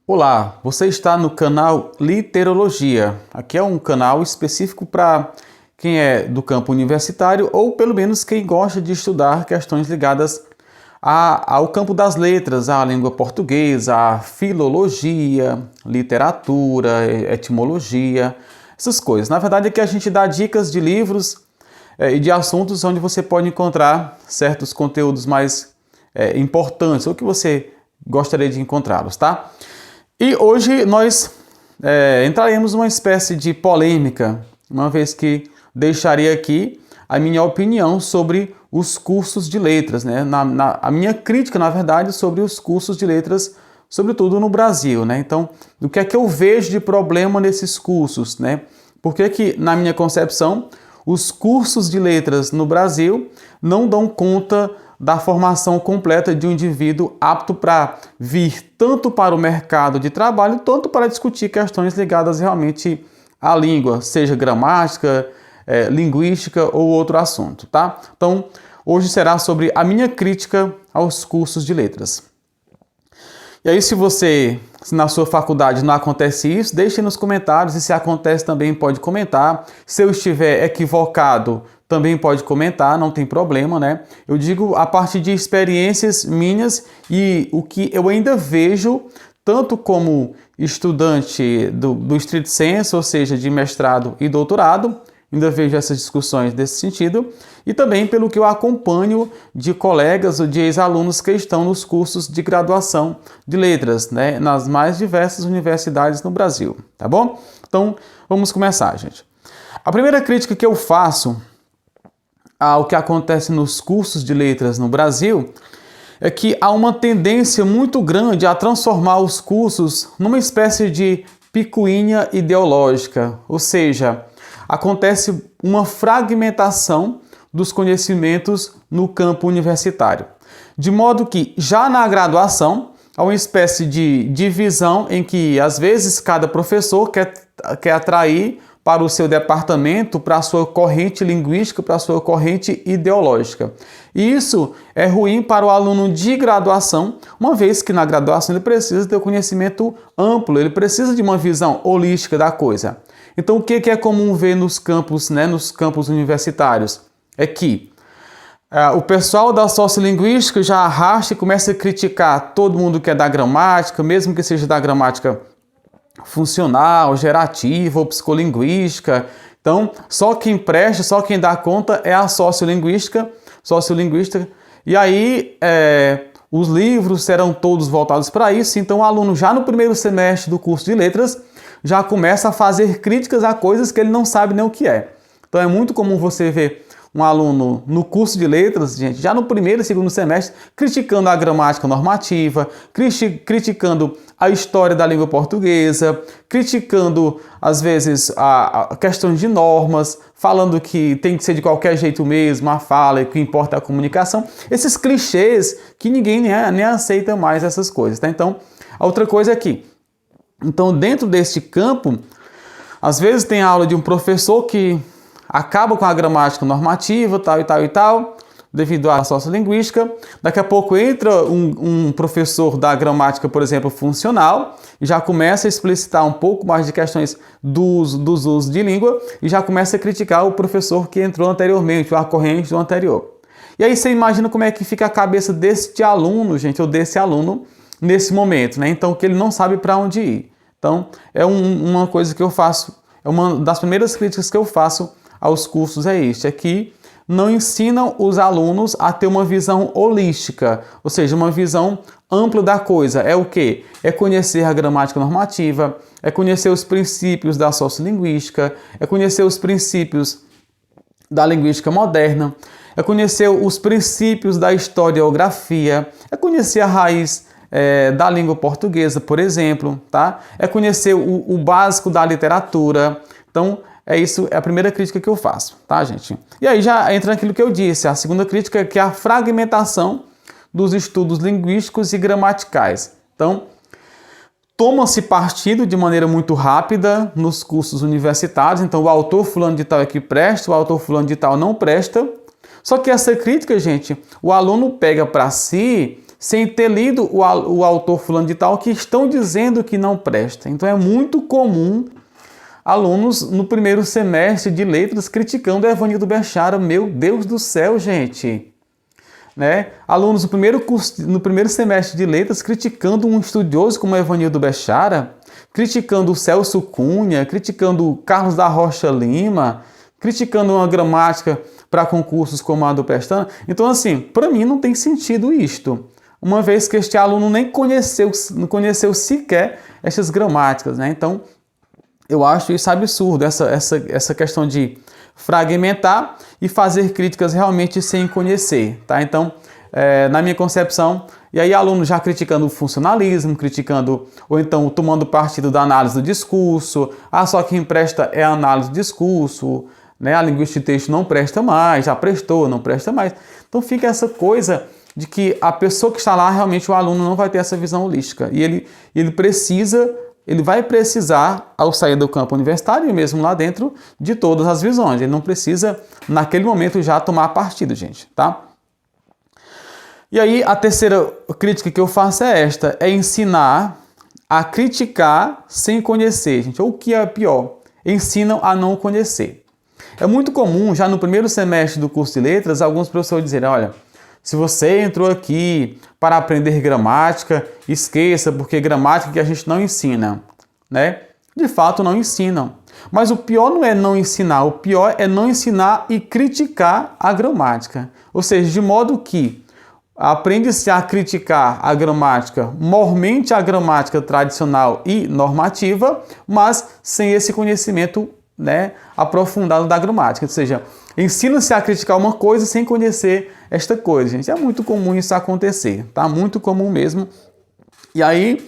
Olá, você está no canal Literologia. Aqui é um canal específico para quem é do campo universitário ou pelo menos quem gosta de estudar questões ligadas ao campo das letras, à língua portuguesa, à filologia, literatura, etimologia, essas coisas. Na verdade, aqui a gente dá dicas de livros e de assuntos onde você pode encontrar certos conteúdos mais importantes ou que você gostaria de encontrá-los, tá? E hoje nós entraremos numa espécie de polêmica, uma vez que deixarei aqui a minha opinião sobre os cursos de letras, né? A minha crítica, na verdade, sobre os cursos de letras, sobretudo no Brasil, né? Então, o que é que eu vejo de problema nesses cursos, né? Por que, na minha concepção, os cursos de letras no Brasil não dão conta da formação completa de um indivíduo apto para vir tanto para o mercado de trabalho, tanto para discutir questões ligadas realmente à língua, seja gramática, linguística ou outro assunto, tá? Então, hoje será sobre a minha crítica aos cursos de letras. E aí, se na sua faculdade não acontece isso, deixe nos comentários, e se acontece também pode comentar. Se eu estiver equivocado, também pode comentar, não tem problema, né? Eu digo a partir de experiências minhas e o que eu ainda vejo, tanto como estudante do Stricto Sensu, ou seja, de mestrado e doutorado, ainda vejo essas discussões desse sentido, e também pelo que eu acompanho de colegas ou de ex-alunos que estão nos cursos de graduação de letras, né, nas mais diversas universidades no Brasil, tá bom? Então, vamos começar, gente. A primeira crítica que eu faço ao que acontece nos cursos de letras no Brasil é que há uma tendência muito grande a transformar os cursos numa espécie de picuinha ideológica, ou seja, acontece uma fragmentação dos conhecimentos no campo universitário. De modo que, já na graduação, há uma espécie de divisão em que, às vezes, cada professor quer atrair para o seu departamento, para a sua corrente linguística, para a sua corrente ideológica. E isso é ruim para o aluno de graduação, uma vez que na graduação ele precisa ter um conhecimento amplo, ele precisa de uma visão holística da coisa. Então, o que é comum ver nos campos, né, nos campos universitários? É que o pessoal da sociolinguística já arrasta e começa a criticar todo mundo que é da gramática, mesmo que seja da gramática funcional, gerativa ou psicolinguística. Então, só quem presta, só quem dá conta é a sociolinguística. E aí, os livros serão todos voltados para isso. Então, o aluno já no primeiro semestre do curso de letras já começa a fazer críticas a coisas que ele não sabe nem o que é. Então, é muito comum você ver um aluno no curso de letras, gente, já no primeiro e segundo semestre, criticando a gramática normativa, criticando a história da língua portuguesa, criticando, às vezes, a questões de normas, falando que tem que ser de qualquer jeito mesmo, a fala, e que importa é a comunicação. Esses clichês que ninguém nem aceita mais essas coisas, tá? Então, a outra coisa é que, então, dentro deste campo, às vezes tem aula de um professor que acaba com a gramática normativa, tal, devido à sociolinguística. Daqui a pouco entra um professor da gramática, por exemplo, funcional, e já começa a explicitar um pouco mais de questões dos usos de língua, e já começa a criticar o professor que entrou anteriormente, o corrente do anterior. E aí você imagina como é que fica a cabeça deste aluno, gente, ou desse aluno, nesse momento, né? Então, que ele não sabe para onde ir. Então, é uma coisa que eu faço, é uma das primeiras críticas que eu faço aos cursos é que não ensinam os alunos a ter uma visão holística, ou seja, uma visão ampla da coisa. É o quê? É conhecer a gramática normativa, é conhecer os princípios da sociolinguística, é conhecer os princípios da linguística moderna, é conhecer os princípios da historiografia, é conhecer a raiz da língua portuguesa, por exemplo, tá? É conhecer o básico da literatura. Então, é a primeira crítica que eu faço, tá, gente? E aí já entra naquilo que eu disse, a segunda crítica, que é a fragmentação dos estudos linguísticos e gramaticais. Então, toma-se partido de maneira muito rápida nos cursos universitários. Então, o autor fulano de tal é que presta, o autor fulano de tal não presta. Só que essa crítica, gente, o aluno pega para si sem ter lido o autor fulano de tal, que estão dizendo que não presta. Então é muito comum alunos no primeiro semestre de letras criticando Evanildo Bechara. Meu Deus do céu, gente! Né? Alunos no primeiro semestre de letras criticando um estudioso como Evanildo Bechara, criticando o Celso Cunha, criticando o Carlos da Rocha Lima, criticando uma gramática para concursos como a do Pestana. Então, assim, para mim não tem sentido isto, uma vez que este aluno nem não conheceu sequer essas gramáticas, né? Então, eu acho isso absurdo, essa questão de fragmentar e fazer críticas realmente sem conhecer, tá? Então, na minha concepção, e aí aluno já criticando o funcionalismo, criticando, ou então tomando partido da análise do discurso, só quem presta é a análise do discurso, né? A linguística de texto não presta mais, já prestou, não presta mais. Então fica essa coisa de que a pessoa que está lá, realmente o aluno não vai ter essa visão holística, e ele vai precisar, ao sair do campo universitário e mesmo lá dentro, de todas as visões. Ele não precisa, naquele momento, já tomar partido, gente, tá? E aí, a terceira crítica que eu faço é esta, é ensinar a criticar sem conhecer, gente. Ou o que é pior, ensinam a não conhecer. É muito comum, já no primeiro semestre do curso de letras, alguns professores dizerem, olha, se você entrou aqui para aprender gramática, esqueça, porque gramática que a gente não ensina, né? De fato, não ensinam. Mas o pior não é não ensinar, o pior é não ensinar e criticar a gramática. Ou seja, de modo que aprende-se a criticar a gramática, mormente a gramática tradicional e normativa, mas sem esse conhecimento, né, aprofundado da gramática. Ou seja, ensina-se a criticar uma coisa sem conhecer esta coisa, gente. É muito comum isso acontecer, tá? Muito comum mesmo. E aí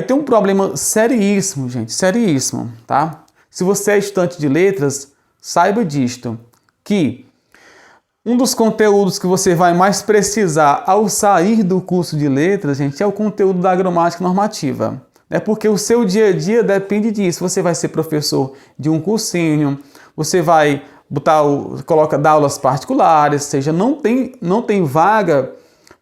tem um problema seríssimo, gente, seríssimo, tá? Se você é estudante de letras, saiba disto, que um dos conteúdos que você vai mais precisar ao sair do curso de letras, gente, é o conteúdo da gramática normativa. É porque o seu dia a dia depende disso. Você vai ser professor de um cursinho, você vai dar aulas particulares, ou seja, não tem vaga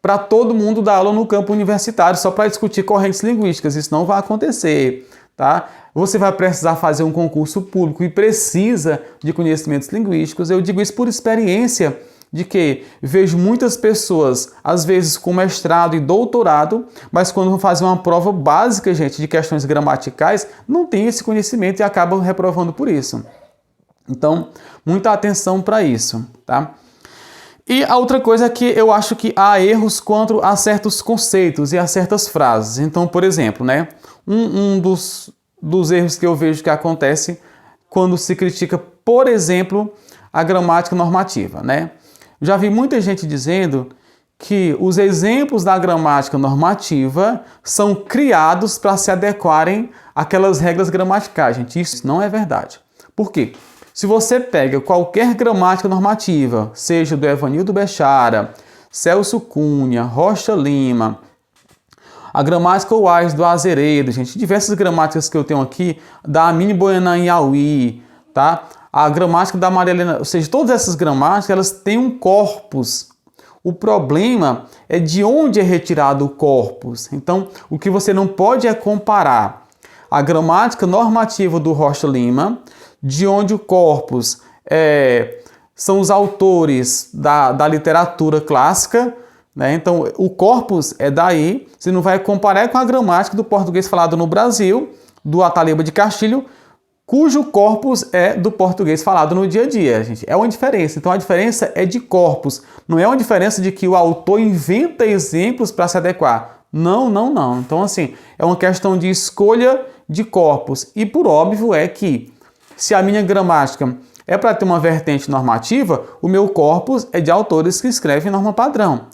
para todo mundo dar aula no campo universitário só para discutir correntes linguísticas. Isso não vai acontecer, tá? Você vai precisar fazer um concurso público e precisa de conhecimentos linguísticos. Eu digo isso por experiência, de que vejo muitas pessoas, às vezes com mestrado e doutorado, mas quando vão fazer uma prova básica, gente, de questões gramaticais, não tem esse conhecimento e acabam reprovando por isso. Então, muita atenção para isso, tá? E a outra coisa é que eu acho que há erros quanto a certos conceitos e a certas frases. Então, por exemplo, né, um dos erros que eu vejo que acontece quando se critica, por exemplo, a gramática normativa, né? Já vi muita gente dizendo que os exemplos da gramática normativa são criados para se adequarem àquelas regras gramaticais, gente. Isso não é verdade. Por quê? Se você pega qualquer gramática normativa, seja do Evanildo Bechara, Celso Cunha, Rocha Lima, a gramática Wise do Azeredo, gente, diversas gramáticas que eu tenho aqui, da Amine Boyanan Yaui, tá? A gramática da Maria Helena, ou seja, todas essas gramáticas, elas têm um corpus. O problema é de onde é retirado o corpus. Então, o que você não pode é comparar a gramática normativa do Rocha Lima, de onde o corpus são os autores da literatura clássica, né? Então, o corpus é daí, você não vai comparar com a gramática do português falado no Brasil, do Ataliba de Castilho, cujo corpus é do português falado no dia a dia, gente. É uma diferença. Então, a diferença é de corpus. Não é uma diferença de que o autor inventa exemplos para se adequar. Não, não, não. Então, assim, é uma questão de escolha de corpus. E, por óbvio, é que se a minha gramática é para ter uma vertente normativa, o meu corpus é de autores que escrevem norma padrão.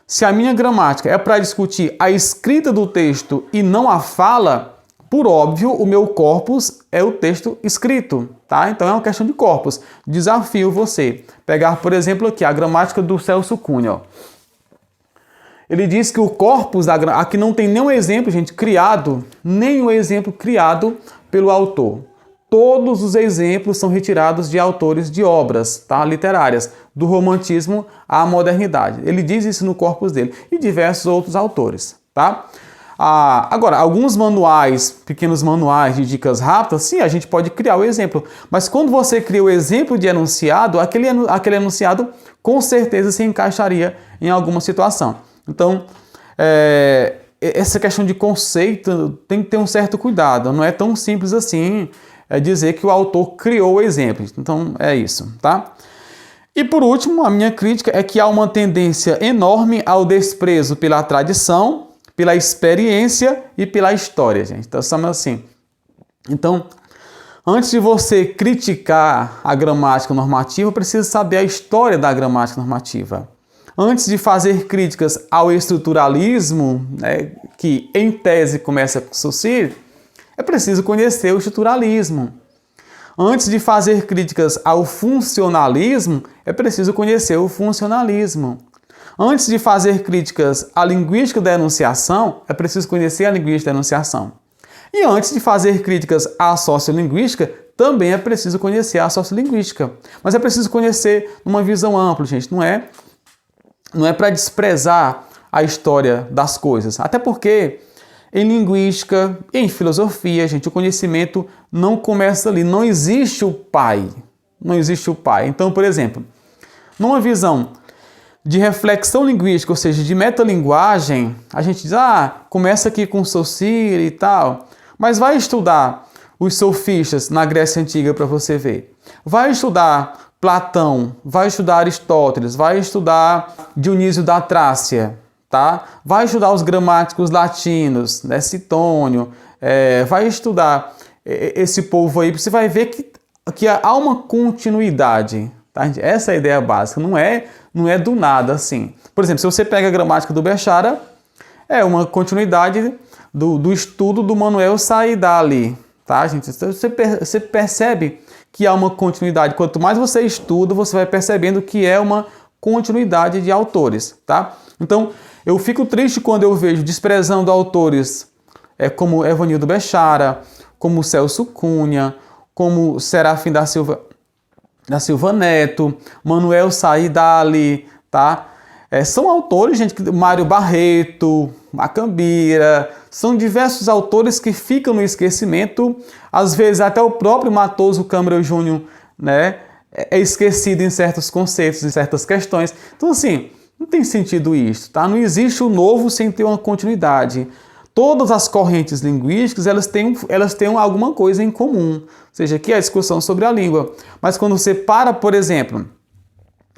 Se a minha gramática é para discutir a escrita do texto e não a fala, por óbvio, o meu corpus é o texto escrito, tá? Então é uma questão de corpus. Desafio você pegar, por exemplo, aqui a gramática do Celso Cunha. Ó. Ele diz que o corpus da gramática... Aqui não tem nenhum exemplo, gente, nenhum exemplo criado pelo autor. Todos os exemplos são retirados de autores de obras, tá? Literárias. do romantismo à modernidade. Ele diz isso no corpus dele e diversos outros autores, tá? Agora, alguns manuais, pequenos manuais de dicas rápidas, sim, a gente pode criar o exemplo. Mas quando você cria o exemplo de enunciado, aquele enunciado com certeza se encaixaria em alguma situação. Então, essa questão de conceito tem que ter um certo cuidado. Não é tão simples assim dizer que o autor criou o exemplo. Então, é isso, tá? E por último, a minha crítica é que há uma tendência enorme ao desprezo pela tradição, pela experiência e pela história, gente. Então, estamos assim. Então, antes de você criticar a gramática normativa, precisa saber a história da gramática normativa. Antes de fazer críticas ao estruturalismo, né, que em tese começa com Saussure, é preciso conhecer o estruturalismo. Antes de fazer críticas ao funcionalismo, é preciso conhecer o funcionalismo. Antes de fazer críticas à linguística da enunciação, é preciso conhecer a linguística da enunciação. E antes de fazer críticas à sociolinguística, também é preciso conhecer a sociolinguística. Mas é preciso conhecer numa visão ampla, gente. Não é para desprezar a história das coisas. Até porque em linguística, em filosofia, gente, o conhecimento não começa ali. Não existe o pai. Não existe o pai. Então, por exemplo, numa visão de reflexão linguística, ou seja, de metalinguagem, a gente diz, começa aqui com Saussure e tal, mas vai estudar os sofistas na Grécia Antiga para você ver. Vai estudar Platão, vai estudar Aristóteles, vai estudar Dionísio da Trácia, tá? Vai estudar os gramáticos latinos, né? Citônio, vai estudar esse povo aí, você vai ver que há uma continuidade, tá? Essa é a ideia básica, não é do nada assim. Por exemplo, se você pega a gramática do Bechara, é uma continuidade do estudo do Manuel Saída ali, tá, gente? Você percebe que há uma continuidade. Quanto mais você estuda, você vai percebendo que é uma continuidade de autores, tá? Então, eu fico triste quando eu vejo desprezando autores como Evanildo Bechara, como Celso Cunha, como Serafim da Silva Neto, Manuel Saída ali, tá? São autores, gente, Mário Barreto, Macambira, são diversos autores que ficam no esquecimento, às vezes até o próprio Matoso Câmara Júnior, né, é esquecido em certos conceitos, em certas questões. Então, assim, não tem sentido isso, tá? Não existe o novo sem ter uma continuidade. Todas as correntes linguísticas, elas têm alguma coisa em comum, ou seja, que é a discussão sobre a língua. Mas quando você para, por exemplo,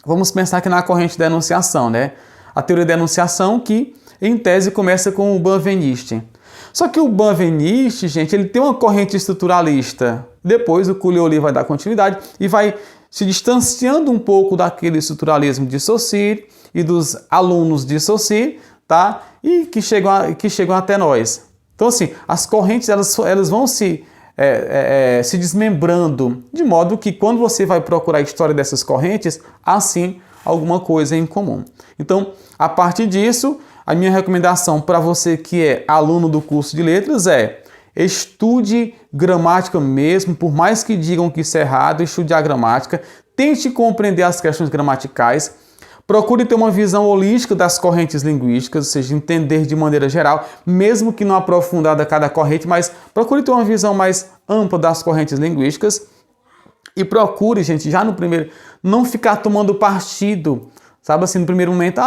vamos pensar aqui na corrente da enunciação, né? A teoria da enunciação que, em tese, começa com o Benveniste. Só que o Benveniste, gente, ele tem uma corrente estruturalista. Depois o Culioli vai dar continuidade e vai se distanciando um pouco daquele estruturalismo de Saussure e dos alunos de Saussure, tá? E que chegam até nós. Então, assim, as correntes elas vão se desmembrando, de modo que quando você vai procurar a história dessas correntes, há sim alguma coisa em comum. Então, a partir disso, a minha recomendação para você que é aluno do curso de letras é estude gramática mesmo, por mais que digam que isso é errado, estude a gramática, tente compreender as questões gramaticais, procure ter uma visão holística das correntes linguísticas, ou seja, entender de maneira geral, mesmo que não aprofundada cada corrente, mas procure ter uma visão mais ampla das correntes linguísticas e procure, gente, já no primeiro, não ficar tomando partido, sabe assim, no primeiro momento,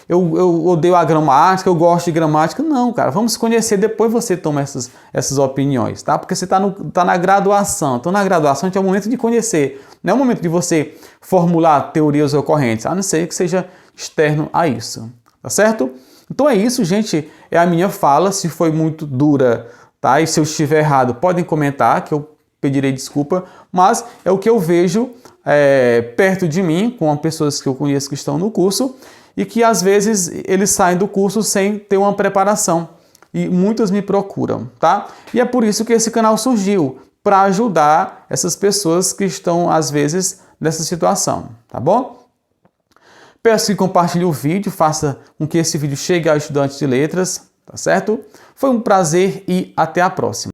eu odeio a gramática, eu gosto de gramática. Não, cara, vamos se conhecer, depois você toma essas opiniões, tá? Porque você tá na graduação. Então, na graduação, é o momento de conhecer, não é o momento de você formular teorias ocorrentes, a não ser que seja externo a isso, tá certo? Então é isso, gente, é a minha fala, se foi muito dura, tá? E se eu estiver errado, podem comentar, que eu pedirei desculpa, mas é o que eu vejo perto de mim, com as pessoas que eu conheço que estão no curso, e que às vezes eles saem do curso sem ter uma preparação, e muitos me procuram, tá? E é por isso que esse canal surgiu, para ajudar essas pessoas que estão às vezes nessa situação, tá bom? Peço que compartilhe o vídeo, faça com que esse vídeo chegue aos estudantes de letras, tá certo? Foi um prazer e até a próxima.